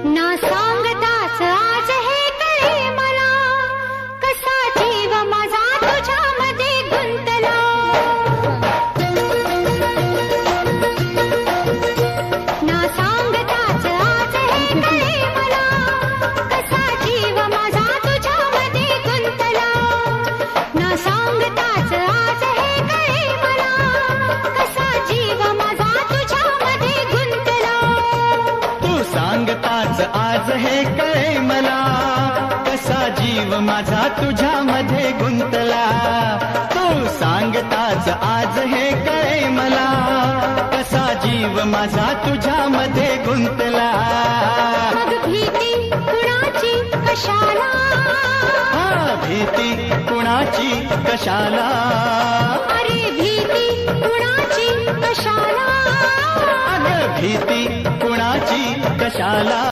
ना सांगताच आज हे कळे मला, कसा जीव माझा तुझ्यामध्ये गुंतला. ना सांगताच आज हे कळे मला, कसा जीव माझा तुझ्यामध्ये गुंतला. ना सांगताच आज हे कळे मला, कसा जीव माझा तुझ्यामध्ये गुंतला. तू सांगताच आज हे कळे मला, कसा जीव माझा तुझ्यामध्ये गुंतला. तू सांगताच आज हे कळे मला, कसा जीव माझा तुझ्यामध्ये गुंतला. मग भीती कुणाची कशाला, भीती कुणाची कशाला, अरे भीती कुणाची कशाला. अगं भीती कुणाची कशाला.